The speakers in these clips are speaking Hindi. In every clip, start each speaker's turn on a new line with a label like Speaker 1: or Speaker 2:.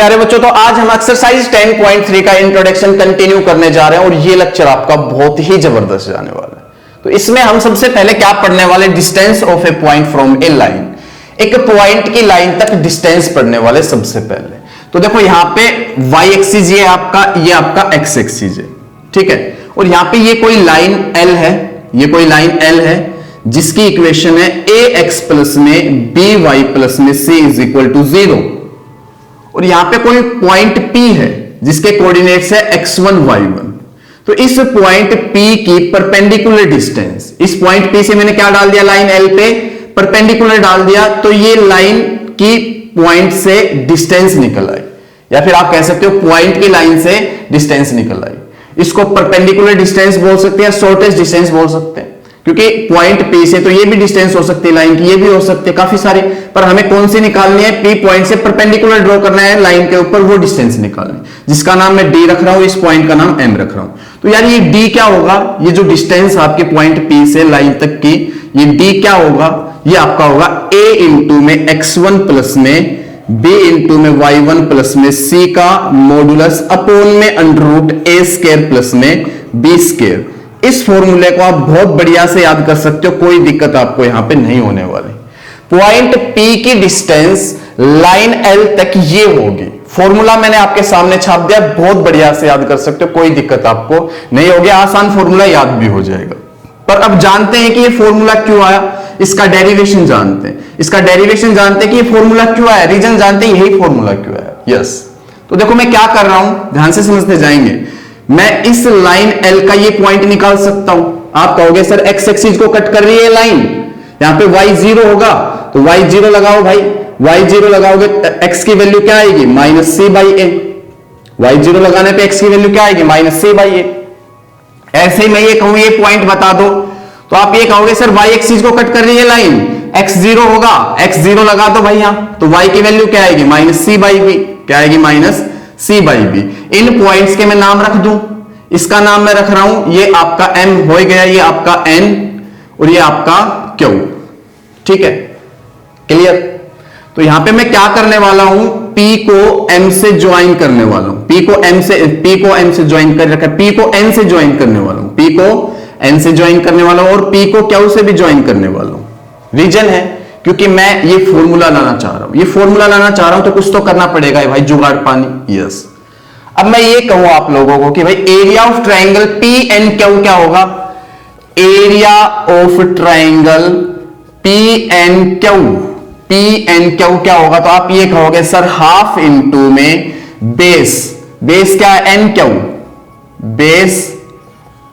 Speaker 1: प्यारे बच्चों, तो आज हम एक्सरसाइज 10.3 का इंट्रोडक्शन कंटिन्यू करने जा रहे हैं और ये लेक्चर आपका बहुत ही जबरदस्त जाने वाला है। तो इसमें हम सबसे पहले क्या पढ़ने वाले, distance of A point from A line, एक पॉइंट की लाइन तक डिस्टेंस पढ़ने वाले सबसे पहले। तो देखो यहां पे y एक्सिस ये आपका x एक्सिस है, ठीक है। और यहां पे ये कोई लाइन L है, ये कोई लाइन L है जिसकी इक्वेशन है ax प्लस में by प्लस में c इज इक्वल टू 0। और यहां पे कोई पॉइंट P है जिसके कोऑर्डिनेट्स है x1 y1। तो इस पॉइंट P की परपेंडिकुलर डिस्टेंस, इस पॉइंट P से मैंने क्या डाल दिया, लाइन L पे परपेंडिकुलर डाल दिया, तो ये लाइन की पॉइंट से डिस्टेंस निकल आई, या फिर आप कह सकते हो पॉइंट की लाइन से डिस्टेंस निकल आई। इसको परपेंडिकुलर डिस्टेंस बोल सकते हैं, शॉर्टेस्ट डिस्टेंस बोल सकते हैं, क्योंकि पॉइंट P से तो ये भी डिस्टेंस हो सकती है लाइन की, ये भी हो सकती है, काफी सारे, पर हमें कौन सी निकालनी है, P पॉइंट से परपेंडिकुलर ड्रॉ करना है लाइन के ऊपर, वो डिस्टेंस निकालनी है, जिसका नाम मैं D रख रहा हूं, इस पॉइंट का नाम M रख रहा हूं। तो यार ये D क्या होगा, ये जो डिस्टेंस आपके पॉइंट P से लाइन तक की, ये D क्या होगा, ये आपका होगा a इंटू में x1 प्लस में b इंटू में y1 प्लस में c का मॉडुलस अपॉन में under root a square plus में b स्क्वायर। इस फॉर्मूले को आप बहुत बढ़िया से याद कर सकते हो, कोई दिक्कत आपको यहां पे नहीं होने वाली। पॉइंट P की डिस्टेंस लाइन L तक ये होगी, फॉर्मूला मैंने आपके सामने छाप दिया, बहुत बढ़िया से याद कर सकते हो, कोई दिक्कत आपको नहीं होगी, आसान फॉर्मूला याद भी हो जाएगा। पर अब जानते हैं कि ये फॉर्मूला क्यों आया, इसका डेरिवेशन जानते हैं, इसका डेरिवेशन जानते हैं कि ये फॉर्मूला क्यों आया, रीजन जानते हैं यही फॉर्मूला क्यों आया। यस, तो देखो मैं क्या कर रहा हूं, ध्यान से समझते जाएंगे। मैं इस लाइन L का ये पॉइंट निकाल सकता हूं। आप कहोगे सर x एक्सिस को कट कर रही है लाइन, यहां पे y0 होगा, तो y0 लगाओ भाई, y0 लगाओगे x की वैल्यू क्या आएगी, minus c by A. y0 लगाने पे x की वैल्यू क्या आएगी, माइनस c बाई ए। ऐसे ही मैं ये कहूं ये पॉइंट बता दो, तो आप ये कहोगे सर y एक्सिस को कट कर रही है लाइन, x0 होगा, x0 लगा दो भाई यहां, तो y की वैल्यू क्या आएगी, माइनस c बाई बी, क्या आएगी, माइनस c बाई बी। इन पॉइंट्स के मैं नाम रख दूं, इसका नाम मैं रख रहा हूं, ये आपका m हो गया, ये आपका n और ये आपका q, ठीक है, क्लियर। तो यहां पे मैं क्या करने वाला हूं, P को M से ज्वाइन करने वाला हूं, P को M से ज्वाइन कर रखा है, P को N से ज्वाइन करने वाला हूं, P को N से ज्वाइन करने वाला हूं और P को Q से भी ज्वाइन करने वाला हूं। रीजन है क्योंकि मैं ये फॉर्मूला लाना चाह रहा हूं, ये फॉर्मूला लाना चाह रहा हूं, तो कुछ तो करना पड़ेगा भाई, जुगाड़ पानी। यस, अब मैं ये कहूं आप लोगों को कि भाई एरिया ऑफ ट्राइंगल PNQ क्या होगा, एरिया ऑफ ट्राइंगल PNQ क्या होगा, तो आप ये कहोगे सर हाफ इंटू में बेस, बेस क्या है NQ, बेस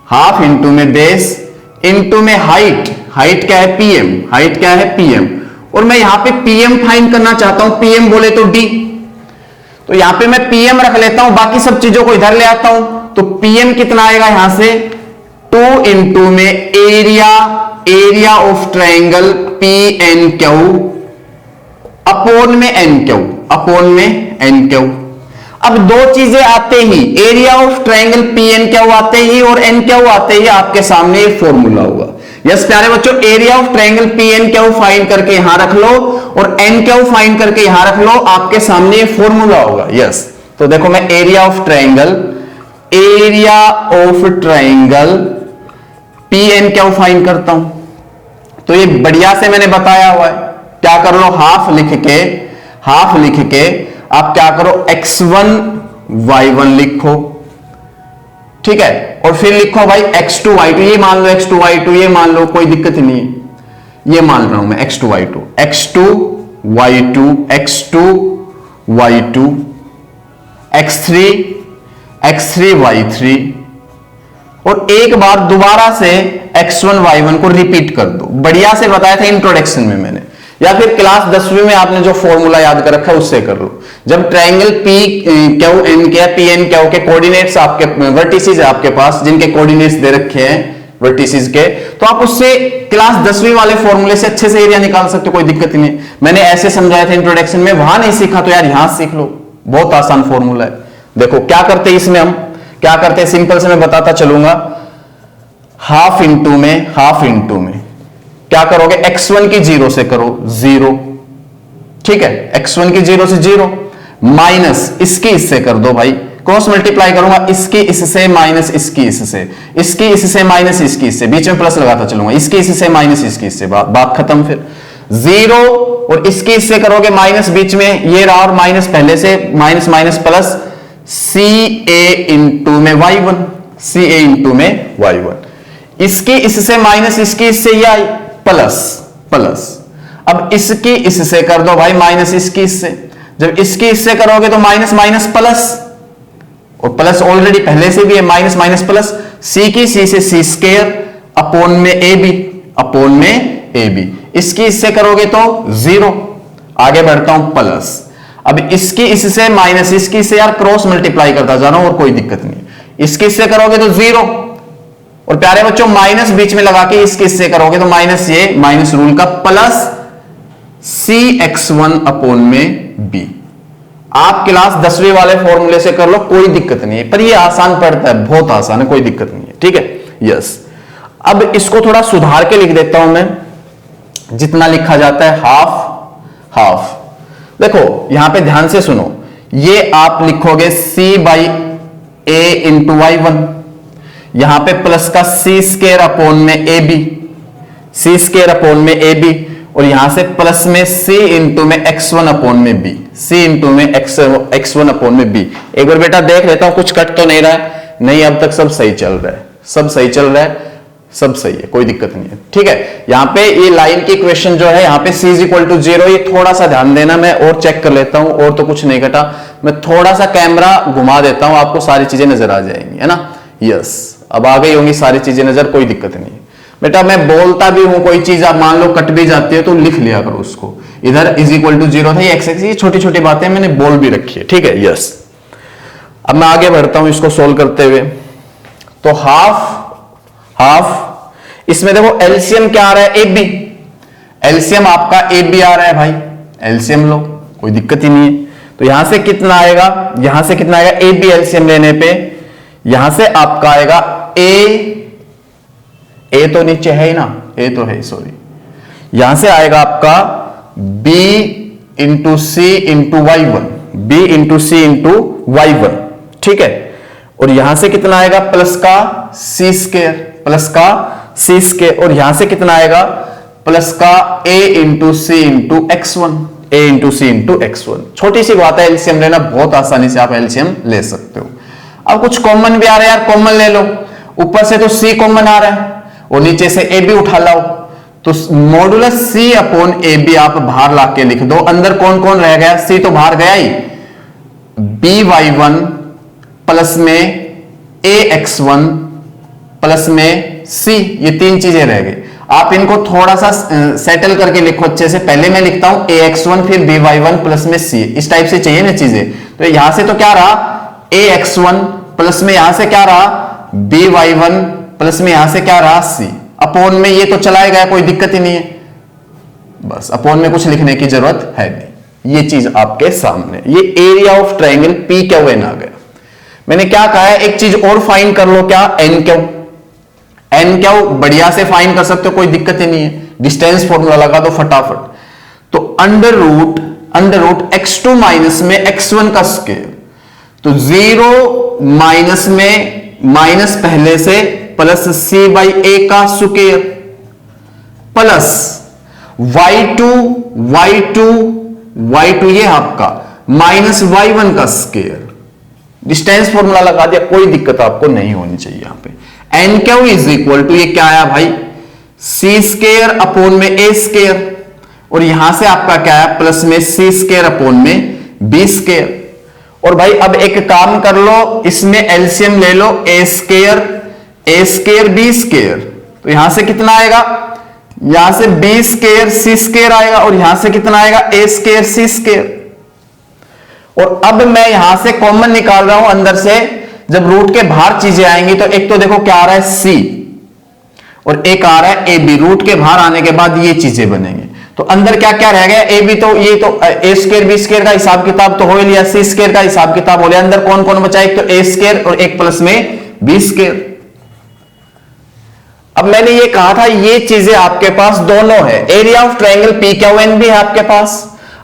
Speaker 1: हाफ इंटू में बेस इंटू में हाइट, हाइट क्या है PM, हाइट क्या है PM। और मैं यहां पे PM फाइंड करना चाहता हूं, PM बोले तो D, तो यहां पे मैं PM रख लेता हूं, बाकी सब चीजों को इधर ले आता हूं, तो PM कितना आएगा यहां से 2 इंटू में area of triangle PNQ upon में NQ। अब दो चीजें आते ही, एरिया ऑफ ट्राइंगल PNQ आते ही और NQ आते ही आपके सामने ये फॉर्मूला होगा। यस प्यारे बच्चों, area of triangle PNQ find करके यहां रख लो और NQ फाइंड करके यहां रख लो, आपके सामने ये फॉर्मूला होगा। यस, तो देखो मैं area of triangle PNQ find करता हूं, तो ये बढ़िया से मैंने बताया हुआ है, क्या कर लो, हाफ लिख के आप क्या करो, x1 y1 लिखो, ठीक है, और फिर लिखो भाई x2 y2, ये मान लो x2 y2, ये मान लो, कोई दिक्कत नहीं है, ये मान रहा हूं मैं x2 y2, x2 y2, x3 y3, और एक बार दोबारा से x1 y1 को रिपीट कर दो। बढ़िया से बताया था इंट्रोडक्शन में मैंने, या फिर क्लास 10वीं में आपने जो फॉर्मूला याद कर रखा है उससे कर लो। जब ट्राइंगल PQN के PNQ के कोऑर्डिनेट्स आपके वर्टिसेस है आपके पास, जिनके कोऑर्डिनेट्स दे रखे हैं वर्टिसेस के, तो आप उससे क्लास 10वीं वाले फॉर्मूले से अच्छे से एरिया निकाल सकते हो, कोई दिक्कत नहीं। मैंने ऐसे समझाया था इंट्रोडक्शन में, वहां नहीं सीखा तो यार यहां सीख लो, बहुत आसान फॉर्मूला है। देखो क्या करते हैं इसमें, हम क्या करते हैं, सिंपल से मैं बताता चलूंगा। हाफ इंटू में क्या करोगे, x1 की 0 से करो 0, ठीक है, x1 की 0 से 0, माइनस इसकी इससे कर दो भाई, क्रॉस मल्टीप्लाई करूंगा इसकी इससे माइनस इसकी इससे, इसकी इससे माइनस इसकी इससे, बीच में प्लस लगाता चलूंगा, इसकी इससे माइनस इसकी इससे, बात खत्म। फिर जीरो और इसकी इससे करोगे माइनस, बीच में ये रहा और माइनस पहले से, माइनस माइनस प्लस, सी ए इंटू में y1, सी ए इंटू में y1, इसकी इससे माइनस इसकी इससे ये आई प्लस प्लस, अब इसकी इससे कर दो भाई माइनस इसकी इससे, जब इसकी इससे करोगे तो माइनस माइनस प्लस, और प्लस ऑलरेडी पहले से भी है, माइनस माइनस प्लस, सी की सी से सी स्क्वायर अपॉन में ए बी, अपॉन में ए बी, इसकी इससे करोगे तो जीरो, आगे बढ़ता हूं प्लस, अब इसकी इससे माइनस इसकी इससे, यार क्रॉस मल्टीप्लाई करता जा रहा हूं और कोई दिक्कत नहीं, इसकी इससे करोगे तो जीरो, और प्यारे बच्चों माइनस बीच में लगा के इसकी इससे करोगे तो माइनस, ये माइनस रूल का प्लस सी x1 अपॉन में बी। आप क्लास 10वीं वाले फॉर्मूले से कर लो, कोई दिक्कत नहीं है, पर ये आसान पड़ता है, बहुत आसान है, कोई दिक्कत नहीं है, ठीक है। यस, अब इसको थोड़ा सुधार के लिख देता हूं मैं, जितना लिखा जाता है हाफ हाफ। देखो यहां पे ध्यान से सुनो, ये आप लिखोगे c by A into y1, यहां पे प्लस का सी स्क्वायर अपॉन में A B, C square upon में ए बी, और यहां से प्लस में c इंटू में x1 अपॉन में b, c इंटू में x1 अपॉन में b। एक बार बेटा देख लेता हूं कुछ कट तो नहीं रहा है, नहीं अब तक सब सही चल रहा है, सब सही चल रहा है, सब सही है, कोई दिक्कत नहीं है, ठीक है। यहां पे ये लाइन की इक्वेशन जो है, यहां पे c इज इक्वल टू 0, ये थोड़ा सा ध्यान देना, मैं और चेक कर लेता हूं, और तो कुछ नहीं घटा, मैं थोड़ा सा कैमरा घुमा देता हूं, आपको सारी चीजें नजर आ जाएंगी, है ना। यस, अब आ गई होंगी सारी चीजें नजर, कोई दिक्कत नहीं है बेटा। मैं बोलता भी हूं, कोई चीज आप मान लो कट भी जाती है तो लिख लिया करो उसको, इधर इज इक्वल टू 0 था, ये एक्स एक्स, ये छोटी छोटी बातें मैंने बोल भी रखी है, ठीक है। यस, अब मैं आगे बढ़ता हूं इसको सोल्व करते हुए, तो हाफ हाफ, इसमें देखो एलसीएम क्या आ रहा है, ए बी, एलसीएम आपका ए बी आ रहा है भाई, एलसीएम लो, कोई दिक्कत ही नहीं है। तो यहां से कितना आएगा, यहां से कितना आएगा, ए बी एलसीएम लेने पे यहां से आपका आएगा ए तो नीचे है ही ना, ए तो है, सॉरी, यहां से आएगा आपका b into C into y1, b into C into y1, ठीक है। और यहां से कितना आएगा, प्लस का सी स्क्वायर, प्लस का सी स्क्वायर, और यहां से कितना आएगा, प्लस का a into C into x1, a into C into x1। छोटी सी बात है, एलसीएम लेना बहुत आसानी से आप एलसीएम ले सकते हो। अब कुछ कॉमन भी आ रहा है यार, कॉमन ले लो, ऊपर से तो c कॉमन आ रहा है और नीचे से ए बी उठा लाओ, तो modulus C upon A B आप बाहर ला के लिख दो, अंदर कौन कौन रह गया, सी तो बाहर गया ही, बी वाई वन प्लस में ए एक्स वन प्लस में सी, ये तीन चीजें रह गई। आप इनको थोड़ा सा सेटल करके लिखो अच्छे से, पहले मैं लिखता हूं ए एक्स वन फिर बी वाई वन प्लस में सी, इस टाइप से चाहिए ना चीजें। तो यहां से तो क्या रहा, ए एक्स वन प्लस में यहां से क्या रहा, बी वाई वन प्लस में यहां से क्या रहा, सी, अपॉन में ये तो चलाया गया, कोई दिक्कत ही नहीं है, बस अपॉन में कुछ लिखने की जरूरत है नहीं। ये चीज आपके सामने, ये area of triangle P Q N आ गया। मैंने क्या कहा है, एक चीज और फाइंड कर लो, क्या, एन क्यू, एन क्यू बढ़िया से फाइंड कर सकते हो, कोई दिक्कत ही नहीं है, डिस्टेंस फॉर्मूला लगा दो फटाफट। तो अंडर रूट x2 माइनस में x1 का स्क्वायर, तो 0 माइनस में माइनस पहले से प्लस c बाई ए का स्क्वायर प्लस y2 ये आपका माइनस y1 का स्क्वायर, डिस्टेंस फॉर्मूला लगा दिया, कोई दिक्कत आपको नहीं होनी चाहिए। यहां पे N Q is equal to, ये क्या आया भाई, सी स्क्वायर अपॉन में ए स्क्वायर, और यहां से आपका क्या है, प्लस में सी स्क्वायर अपॉन में बी स्क्वायर। और भाई अब एक काम कर लो, इसमें एलसीएम ले लो, ए स्क्वायर बी स्क्वायर, तो यहां से कितना आएगा, यहां से बी स्क्वायर सी स्क्वायर आएगा, और यहां से कितना आएगा, ए स्क्वायर सी स्क्वायर। और अब मैं यहां से कॉमन निकाल रहा हूं अंदर से, जब रूट के बाहर चीजें आएंगी तो एक तो देखो क्या आ रहा है, सी, और एक आ रहा है ए बी, रूट के बाहर आने के बाद ये चीजें बनेंगी। तो अंदर क्या क्या रह गया, ए बी, तो ये तो ए स्क्वायर बी स्क्वायर का हिसाब किताब तो हो लिया, सी स्क्वायर का हिसाब किताब हो लिया, अंदर कौन कौन बचा, एक तो ए स्क्वायर और एक प्लस में बी स्क्वायर। अब मैंने ये कहा था ये चीजें आपके पास दोनों है, area of triangle P Q N भी है आपके पास।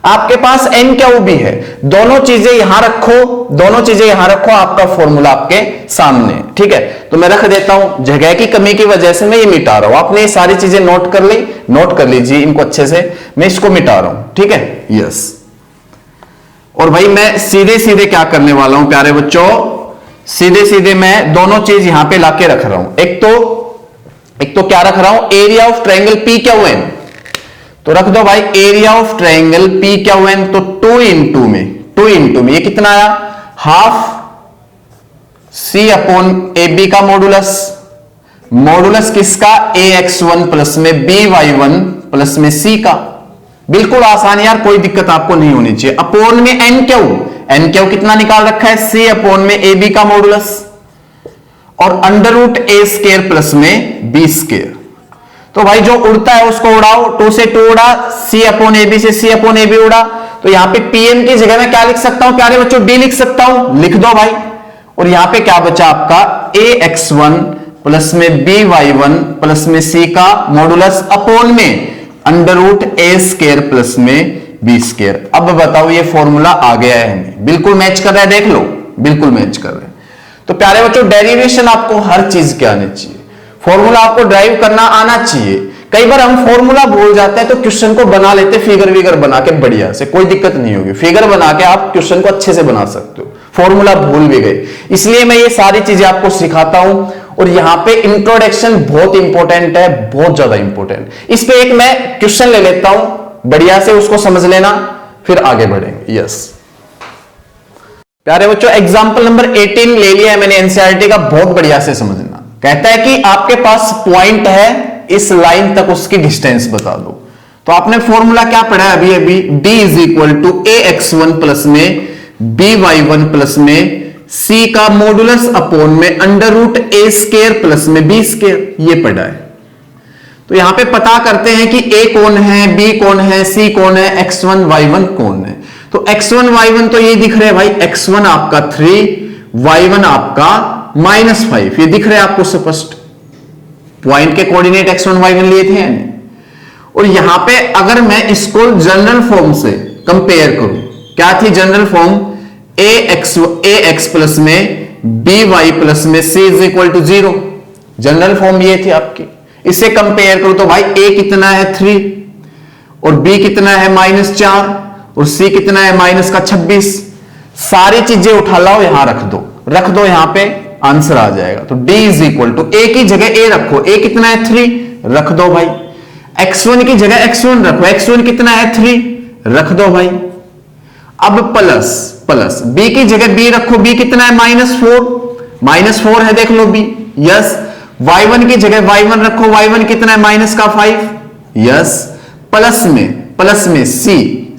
Speaker 1: आपके पास n क्या भी है, दोनों चीजें यहां रखो, दोनों चीजें यहां रखो, आपका फॉर्मूला आपके सामने। ठीक है, तो मैं रख देता हूं, जगह की कमी की वजह से मैं ये मिटा रहा हूं। आपने ये सारी चीजें नोट कर ली, नोट कर लीजिए इनको अच्छे से, मैं इसको मिटा रहा हूं। ठीक है, यस। और भाई मैं सीधे सीधे क्या करने वाला हूं प्यारे बच्चों, सीधे सीधे मैं दोनों चीज यहां पे लाके रख रहा हूं। एक तो क्या रख रहा हूं, एरिया ऑफ ट्रायंगल पी क्या हुए, तो रख दो भाई एरिया ऑफ ट्रायंगल पी क्या हुए, तो 2 इंटू में ये कितना आया, half C upon A B का मॉडुलस, मॉडुलस किसका, ax1 प्लस में by1 प्लस में c का। बिल्कुल आसान यार, कोई दिक्कत आपको नहीं होनी चाहिए। अपॉन में n क्यू कितना निकाल रखा है, c अपॉन में ए बी का मॉडुलस, और under root a square plus में बी स्केयर। तो भाई जो उड़ता है उसको उड़ाओ, 2 से 2 उड़ा, c अपॉन ए बी से c अपॉन ए बी उड़ा, तो यहां पे pm की जगह में क्या लिख सकता हूं प्यारे बच्चों, d लिख सकता हूं, लिख दो भाई। और यहां पे क्या बचा आपका, ax1 प्लस में by1 प्लस में c का मॉडुलस अपॉन में under root a square plus में बी स्केयर। अब बताओ ये फॉर्मूला आ गया है हमें, बिल्कुल मैच कर रहा है, देख लो बिल्कुल मैच कर रहा है। तो प्यारे बच्चों डेरिवेशन आपको हर चीज के आने चाहिए, फॉर्मूला आपको ड्राइव करना आना चाहिए। कई बार हम फॉर्मूला भूल जाते हैं तो क्वेश्चन को बना लेते, फिगर विगर बना के बढ़िया से, कोई दिक्कत नहीं होगी, फिगर बना के आप क्वेश्चन को अच्छे से बना सकते हो, फॉर्मूला भूल भी गए। इसलिए मैं ये सारी चीजें आपको सिखाता हूं, और यहां पे इंट्रोडक्शन बहुत इंपॉर्टेंट है, बहुत ज्यादा इंपॉर्टेंट। इस पे एक मैं क्वेश्चन ले लेता हूं, बढ़िया से उसको समझ लेना, फिर आगे बढ़ेंगे। यस प्यारे बच्चों, एग्जाम्पल नंबर 18 ले लिया है मैंने एनसीईआरटी का, बहुत बढ़िया से समझना। कहता है कि आपके पास पॉइंट है, इस लाइन तक उसकी डिस्टेंस बता दो। तो आपने फॉर्मूला क्या पढ़ा है अभी, d is equal to ax1 plus में by1 प्लस में c का मॉडुलस अपॉन में under root a square plus में बी स्केयर, ये पढ़ा है। तो यहां पे पता करते हैं कि a कौन है, b कौन है, c कौन है, x1 y1 कौन है। तो x1 y1 तो ये दिख रहे हैं भाई, x1 आपका 3, y1 आपका -5, ये दिख रहे हैं आपको स्पष्ट, पॉइंट के कोऑर्डिनेट x1 y1 लिए थे। और यहां पे अगर मैं इसको जनरल फॉर्म से कंपेयर करूं, क्या थी जनरल फॉर्म, ax प्लस में by प्लस में c is equal to 0, general form ये थी आपकी। इसे कंपेयर करूं तो भाई a कितना है 3, और b कितना है -4, और c कितना है -26। सारी चीजें उठा लाओ, यहां रख दो यहां पे, आंसर आ जाएगा। तो d is equal to a की जगह a रखो, a कितना है 3, रख दो भाई। x1 की जगह x1 रखो, x1 कितना है 3, रख दो भाई। अब प्लस b की जगह b रखो, b कितना है -4 है, देख लो b। यस, y1 की जगह y1 रखो, y1 कितना है -5। यस, प्लस में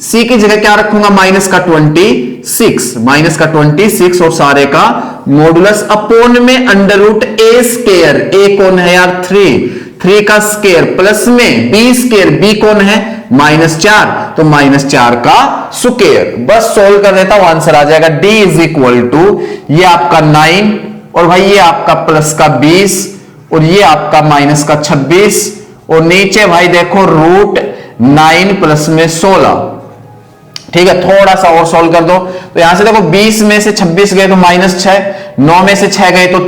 Speaker 1: c की जगह क्या रखूंगा, -26 और सारे का मॉडुलस अपॉन में अंडर रूट ए स्केयर, ए कौन है यार 3 का स्केयर, प्लस में बी स्केयर, बी कौन है -4, तो -4 का स्क्वायर। बस सोल्व कर देता हूं, आंसर आ जाएगा। d इज इक्वल टू ये आपका 9, और भाई ये आपका प्लस का 20, और ये आपका माइनस का 26, और नीचे भाई देखो रूट 9 प्लस में 16। ठीक है, थोड़ा सा और सोल्व कर दो, तो यहां से देखो 20 में से 26 गए तो -6, 9 में से 6 गए तो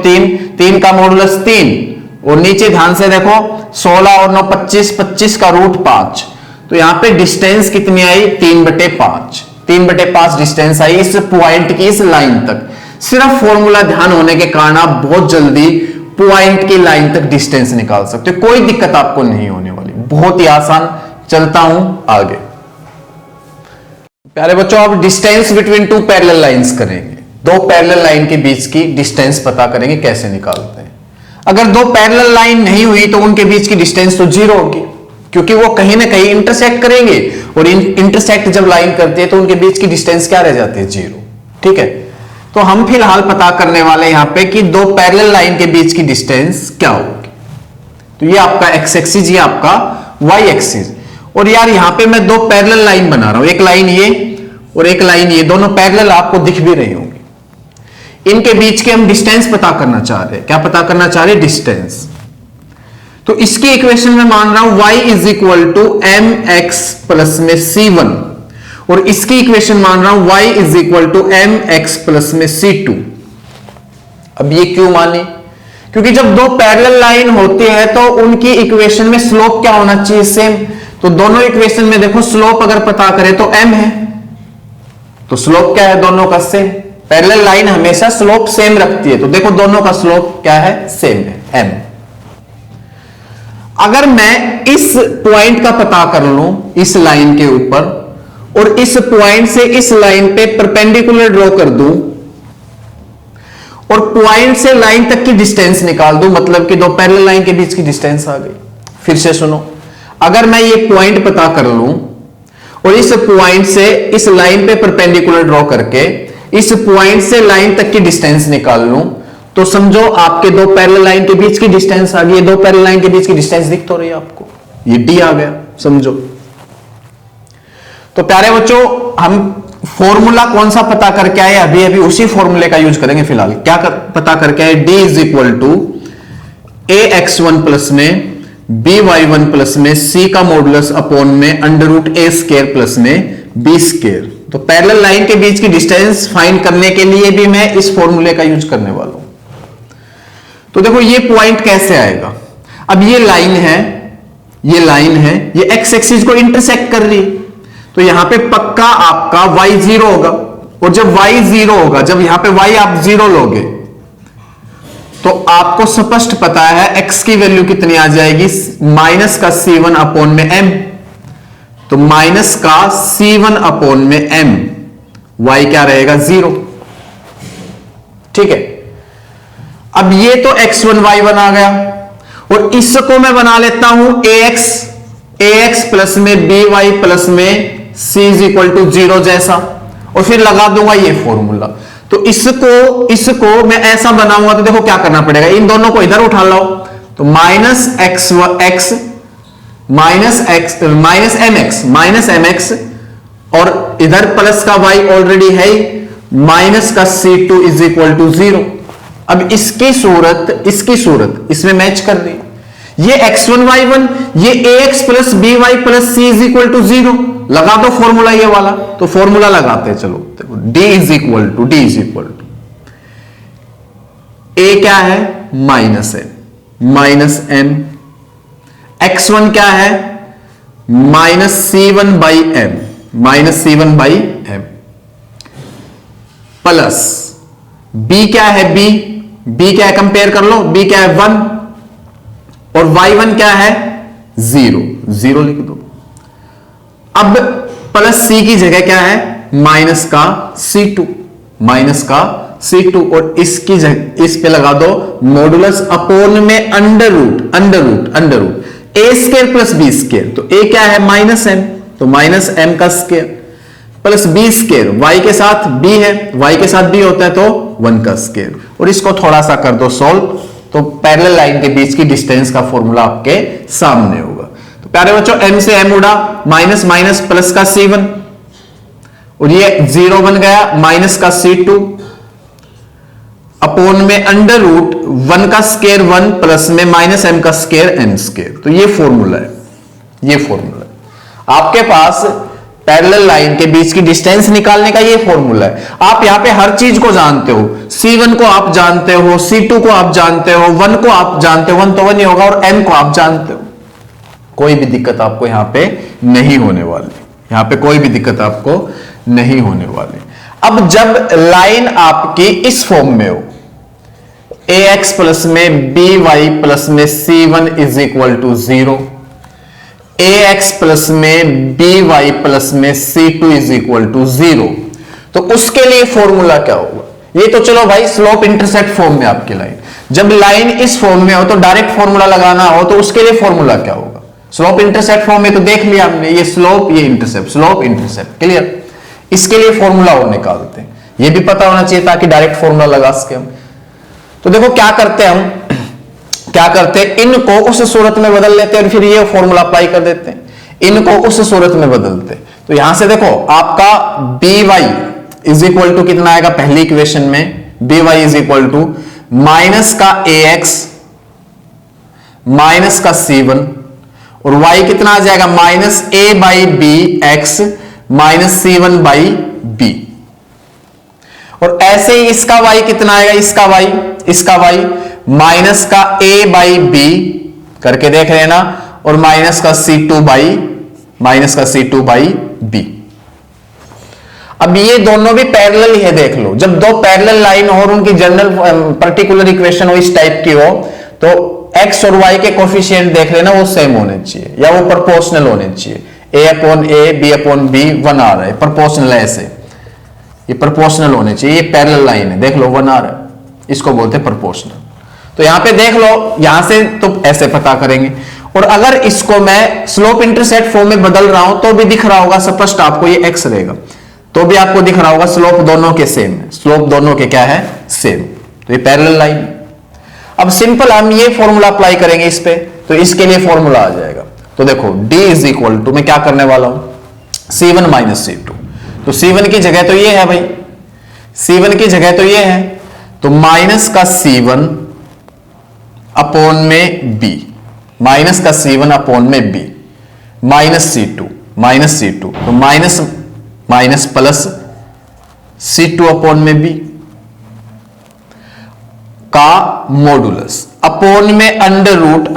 Speaker 1: 3 का मॉडुलस 3, और नीचे ध्यान से देखो 16 और 9 25 का रूट 5। तो यहां पे डिस्टेंस कितनी आई, 3/5 डिस्टेंस आई इस पॉइंट की, इस लाइन तक। सिर्फ फॉर्मूला ध्यान होने के कारण आप बहुत जल्दी पॉइंट की लाइन तक डिस्टेंस निकाल सकते हो, कोई दिक्कत आपको नहीं होने वाली, बहुत ही आसान। चलता हूं आगे। प्यारे बच्चों, अब डिस्टेंस बिटवीन 2 पैरेलल लाइंस करेंगे, 2 पैरेलल लाइन के बीच की डिस्टेंस पता करेंगे, कैसे निकालते हैं। अगर 2 पैरेलल लाइन नहीं हुई तो उनके बीच की डिस्टेंस तो 0 होगी, क्योंकि वो कहीं ना कहीं इंटरसेक्ट करेंगे, और इंटरसेक्ट जब लाइन करती है तो उनके बीच की डिस्टेंस क्या रह जाती है, 0। ठीक है, तो हम फिलहाल पता करने वाले यहां पे कि 2 पैरेलल लाइन के बीच की डिस्टेंस क्या होगी। तो ये आपका x एक्सिस, ये आपका y एक्सिस, और यार यहां पे मैं 2 पैरेलल लाइन बना रहा हूं, एक लाइन ये और एक लाइन ये, दोनों पैरेलल आपको दिख भी रही होंगी। इनके बीच के हम डिस्टेंस पता करना चाह रहे हैं। क्या पता करना चाह रहे हैं, डिस्टेंस। तो इसकी इक्वेशन में मान रहा हूं y is equal to mx plus में c1, और इसकी इक्वेशन मान रहा हूं y is equal to m x plus में C2। अब ये क्यों माने? क्योंकि जब दो पैरेलल लाइन होती है तो उनकी इक्वेशन में स्लोप क्या होना चाहिए? सेम। तो दोनों इक्वेशन में देखो स्लोप अगर पता करें तो m है, तो स्लोप क्या है? दोनों का सेम। पैरेलल लाइन हमेशा स्लोप सेम रखती है, तो देखो दोनों का स्लोप क्या है? सेम है, m। अगर मैं इस पॉइंट का पता कर लूं इस लाइन के ऊपर और इस पॉइंट से इस लाइन पे परपेंडिकुलर ड्रॉ कर दूं और पॉइंट से लाइन तक की डिस्टेंस निकाल दूं, मतलब कि दो पैरेलल लाइन के बीच की डिस्टेंस आ गई। फिर से सुनो, अगर मैं ये पॉइंट पता कर लूं और इस पॉइंट से इस लाइन पे परपेंडिकुलर ड्रॉ करके इस पॉइंट से लाइन तक की डिस्टेंस निकाल लूं, तो समझो आपके दो पैरेलल लाइन के बीच की डिस्टेंस आ गई। दो पैरेलल लाइन के बीच की डिस्टेंस दिख तो रही है आपको, ये d आ गया, समझो। तो प्यारे बच्चों, हम फॉर्मूला कौन सा पता करके आए? अभी अभी उसी फॉर्मूले का यूज करेंगे। फिलहाल क्या पता करके आए? d is equal to ax1 plus में by1 प्लस में c का मॉडुलस अपॉन में under root a square plus में b स्क्वायर। तो पैरेलल लाइन के बीच की डिस्टेंस फाइंड करने के लिए भी मैं इस फॉर्मूले का यूज करने वाला हूं। तो देखो ये पॉइंट कैसे आएगा? अब ये लाइन है, ये लाइन है, ये एक्स एक्सिस को इंटरसेक्ट कर रही, तो यहां पे पक्का आपका y 0 होगा। और जब y 0 होगा, जब यहां पे y आप 0 लोगे तो आपको स्पष्ट पता है x की वैल्यू कितनी आ जाएगी? माइनस का c1 अपॉन में m। तो माइनस का c1 अपॉन में m, y क्या रहेगा? 0। ठीक है। अब ये तो x1 y1 आ गया और इसको मैं बना लेता हूं ax प्लस में by प्लस में c इज इक्वल टू 0 जैसा, और फिर लगा दूंगा ये फॉर्मूला। तो इसको मैं ऐसा बनाऊंगा तो देखो क्या करना पड़ेगा, इन दोनों को इधर उठा लो, तो माइनस mx और इधर प्लस का y ऑलरेडी है, माइनस का c2 इज इक्वल टू 0। अब इसकी सूरत इसमें मैच कर रही, ये x1 y1, ये ax plus by plus c is equal to 0। लगा दो फॉर्मूला ये वाला, तो फॉर्मूला लगाते हैं। चलो देखो, d is equal to a क्या है? माइनस m, x1 क्या है? Minus c1 by m, plus b क्या है? b क्या है? कंपेयर कर लो, b क्या है? 1 और y1 क्या है? 0 लिख दो। अब प्लस c की जगह क्या है? माइनस का c2 और इसकी जगह इस पे लगा दो मॉडुलस अपॉन में under root a square plus b square. तो a क्या है? माइनस m, तो माइनस m का square plus b square, y के साथ b है, y के साथ b होता है तो 1 का स्क्वायर। और इसको थोड़ा सा कर दो सॉल्व, तो पैरेलल लाइन के बीच की डिस्टेंस का फॉर्मूला आपके सामने होगा। तो प्यारे बच्चों, m से m उड़ा, माइनस माइनस प्लस का c1 और ये 0 बन गया, माइनस का c2 अपॉन में अंडर रूट 1 का स्क्वायर 1 प्लस में माइनस m का स्क्वायर m स्क्वायर। तो ये फॉर्मूला है, आपके पास पैरेलल लाइन के बीच की डिस्टेंस निकालने का ये फॉर्मूला है। आप यहां पे हर चीज को जानते हो, c1 को आप जानते हो, c2 को आप जानते हो, 1 को आप जानते हो, 1 तो 1 ही होगा, और m को आप जानते हो। कोई भी दिक्कत आपको यहां पे नहीं होने वाली, अब जब लाइन आपकी इस फॉर्म में हो, ax प्लस में by प्लस में c1 is equal to 0, ax plus में by प्लस में c2 इज इक्वल टू 0, तो उसके लिए फॉर्मूला क्या होगा? ये तो चलो भाई स्लोप इंटरसेप्ट फॉर्म में आपकी लाइन, जब लाइन इस फॉर्म में हो तो डायरेक्ट फॉर्मूला लगाना हो, तो उसके लिए फॉर्मूला क्या होगा? स्लोप इंटरसेप्ट फॉर्म में तो देख लिया हमने, ये स्लोप, ये इंटरसेप्ट, स्लोप इंटरसेप्ट, क्लियर। इसके लिए फॉर्मूला और निकालते हैं, ये भी पता होना चाहिए ताकि डायरेक्ट फॉर्मूला लगा सके हम। तो देखो क्या करते हैं, इनको उस सूरत में बदल लेते हैं और फिर ये फॉर्मूला अप्लाई कर देते हैं, इनको उस सूरत में बदलते हैं। तो यहां से देखो आपका by इज इक्वल टू कितना आएगा? पहली इक्वेशन में by is equal to minus का ax माइनस का c1 और y कितना आ जाएगा? Minus a by b x minus C1 by b. और ऐसे ही इसका y कितना आएगा, इसका y माइनस का a बाई बी करके देख रहे हैं ना, और माइनस का C2 बाई बी। अब ये दोनों भी पैरेलल ही है, देख लो, जब दो पैरेलल लाइन हो और उनकी जनरल पर्टिकुलर इक्वेशन हो इस टाइप की हो, तो x और y के कोफिशिएंट देख लेना वो सेम होने चाहिए या वो प्रोपोर्शनल होने चाहिए। a upon a, b upon b 1 आ रहा है, प्रोपोर्शनल है, ऐसे ये प्रोपोर्शनल होने चाहिए। ये पैरेलल लाइन है, देख लो 1 आ रहा है, इसको बोलते हैं प्रोपोर्शनल। तो यहां पे देख लो, यहां से तो ऐसे पता करेंगे। और अगर इसको मैं स्लोप इंटरसेप्ट फॉर्म में बदल रहा हूं तो भी दिख रहा होगा, स्पष्ट आपको ये x रहेगा, तो भी आपको दिख रहा होगा स्लोप दोनों के सेम है, स्लोप दोनों के क्या है, सेम। तो ये पैरेलल लाइन है। अब सिंपल हम ये फॉर्मूला अप्लाई करेंगे इस पे, तो इसके लिए फॉर्मूला आ जाएगा। तो देखो d इज इक्वल टू, मैं क्या करने वाला हूं, C1 माइनस C2। तो C1 की जगह तो ये है भाई, C1 की जगह तो ये है, तो माइनस का C1 अपॉन में B, माइनस का C1 अपॉन में B, माइनस C2, तो माइनस प्लस C2 अपॉन में B का मॉडुलस अपॉन में अंडर रूट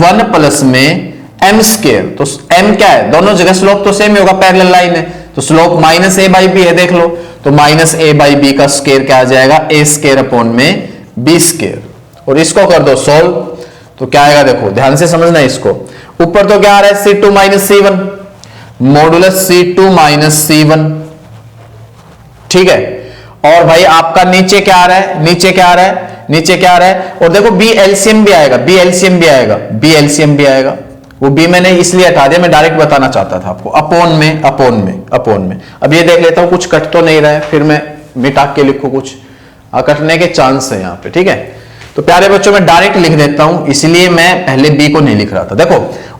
Speaker 1: 1 प्लस में m स्क्वायर। तो m क्या है, दोनों जगह स्लोप तो सेम ही होगा, पैरेलल लाइन है, तो slope minus a by b है, देख लो, तो माइनस a बाई बी का स्क्वायर क्या आ जाएगा, a स्क्वायर अपॉन में b स्क्वायर। और इसको कर दो सोल्व, तो क्या आएगा, देखो ध्यान से समझना इसको। ऊपर तो क्या आ रहा है, C2 minus C1, modulus C2 minus C1, ठीक है। और भाई आपका नीचे क्या आ रहा है, नीचे क्या आ रहा है, और देखो b एलसीएम भी आएगा, वो b मैंने इसलिए हटा दिया, मैं डायरेक्ट बताना चाहता था आपको, अपॉन में। अब ये देख लेता हूं कुछ कट तो नहीं रहा है, फिर मैं मिटा के लिखूं, कुछ कटने के चांस है यहां पे, ठीक है। तो प्यारे बच्चों मैं डायरेक्ट लिख देता हूं, इसलिए मैं पहले b को नहीं लिख रहा था। देखो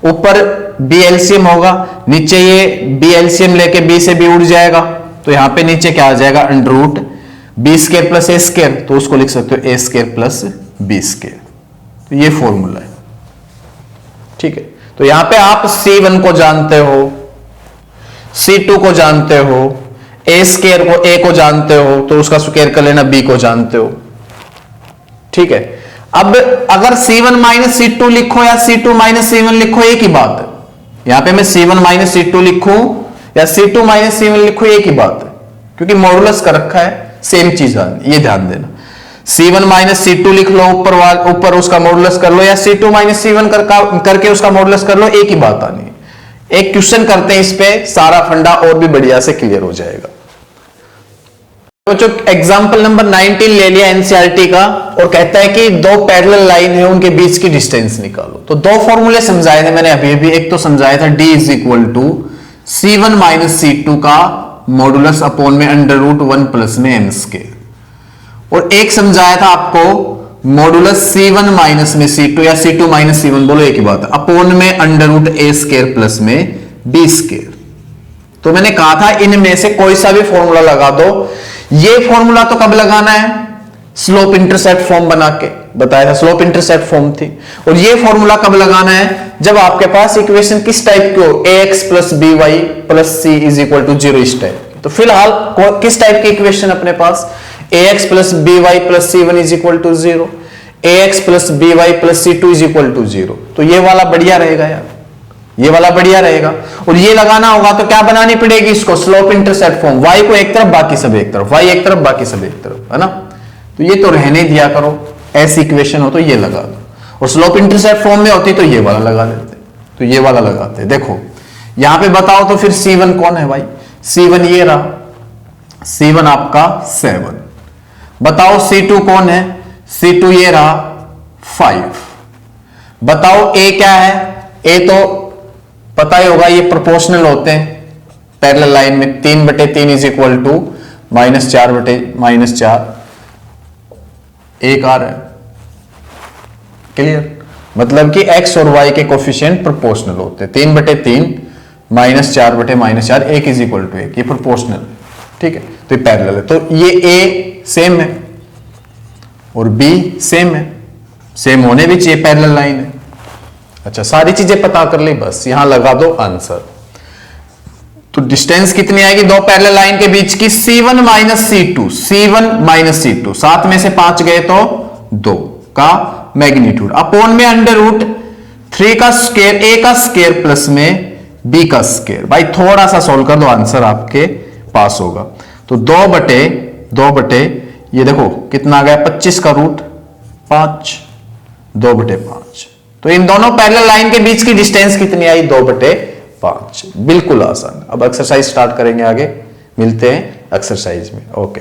Speaker 1: ऊपर b एलसीएम होगा, नीचे ये b एलसीएम लेके b से b उड़ जाएगा, तो यहां पे नीचे क्या आ जाएगा, under root b square plus a square, तो उसको लिख सकते हो a square plus b square. तो ये फॉर्मूला है, ठीक है। तो यहां पे आप C1 को जानते हो, C2 को जानते हो, a स्क्वायर को a को जानते हो, तो उसका स्क्वायर कर लेना, b को जानते हो, ठीक है। अब अगर C1 माइनस C2 लिखो या C2 माइनस C1 लिखो, एक ही बात है। यहां पे मैं C1 माइनस C2 लिखूं या C2 माइनस C1 लिखो, एक ही बात है, क्योंकि मॉडुलस कर रखा है, सेम चीज है, ये ध्यान देना। C1 माइनस C2 लिख लो, ऊपर उसका मॉडुलस कर लो, या C2 माइनस C1 करके उसका मॉडुलस कर लो, एक ही बात आनी है। एक क्वेश्चन करते हैं इस पे, सारा फंडा और भी बढ़िया से क्लियर हो जाएगा। बच्चों एग्जांपल नंबर 19 ले लिया एनसीईआरटी का, और कहता है कि दो पैरेलल लाइन है, उनके बीच की डिस्टेंस निकालो। तो दो फॉर्मूले समझाए थे मैंने अभी, एक तो समझाया था d is equal to C1 minus C2 का मॉडुलस अपॉन में अंडर रूट 1 प्लस में m स्क्वायर, और एक समझाया था आपको मॉडुलस C1 माइनस में C2 या C2 माइनस C1, बोलो एक ही बात है, अपॉन में under root a square plus में b स्क्वायर। तो मैंने कहा था इनमें से कोई सा भी फॉर्मूला लगा दो। ये फॉर्मूला तो कब लगाना है, स्लोप इंटरसेप्ट फॉर्म बना के बताया था, स्लोप इंटरसेप्ट फॉर्म थी। और ये फॉर्मूला कब लगाना है, जब आपके पास इक्वेशन किस टाइप की हो, ax plus by plus c is equal to 0 इस टाइप। तो फिलहाल किस टाइप की इक्वेशन अपने पास, ax plus by plus c1 is equal to 0, ax plus by plus c2 is equal to 0। तो ये वाला बढ़िया रहेगा यार, ये वाला बढ़िया रहेगा। और ये लगाना होगा तो क्या बनानी पड़ेगी इसको, स्लोप इंटरसेप्ट फॉर्म, y को एक तरफ बाकी सब एक तरफ, y एक तरफ बाकी सब एक तरफ, है ना। तो ये तो रहने दिया करो, ऐसी इक्वेशन हो तो ये लगा दो, और स्लोप इंटरसेप्ट फॉर्म में होती तो ये वाला लगा देते, तो ये वाला लगाते। देखो यहां पे बताओ तो फिर C1 कौन है भाई, C1 ये रहा, C1 आपका 7। बताओ C2 कौन है, C2 ये रहा 5। बताओ A क्या है, A तो पता ही होगा, ये प्रोपोर्शनल होते हैं पैरेलल लाइन में, 3/3 इज इक्वल टू -4/-4, एक आ रहा है, क्लियर। मतलब कि x और y के कोफिशिएंट प्रोपोर्शनल होते हैं, 3/3 -4/-4, 1 इज इक्वल टू 1, ये प्रोपोर्शनल, ठीक है। तो ये पैरेलल है, तो ये a सेम है और b सेम है, सेम होने भी चाहिए, पैरेलल लाइन है। अच्छा सारी चीजें पता कर ली, बस यहां लगा दो आंसर। तो डिस्टेंस कितनी आएगी दो पैरेलल लाइन के बीच की? C1 minus C2, C1 minus C2, 7 में से 5 गए तो 2 का मैग्नीट्यूड अपॉन में अंडर रूट 3 का स्क्वायर, a का स्क्वायर प्लस में b का स्क्वायर। भाई थोड़ा सा सोल्व कर दो, आंसर आपके पास होगा। तो 2 बटे ये देखो कितना आ गया, 25 का रूट 5, 2/5। तो इन दोनों पैरेलल लाइन के बीच की डिस्टेंस कितनी आई? 2/5। बिल्कुल आसान। अब एक्सरसाइज स्टार्ट करेंगे, आगे मिलते हैं एक्सरसाइज में। ओके।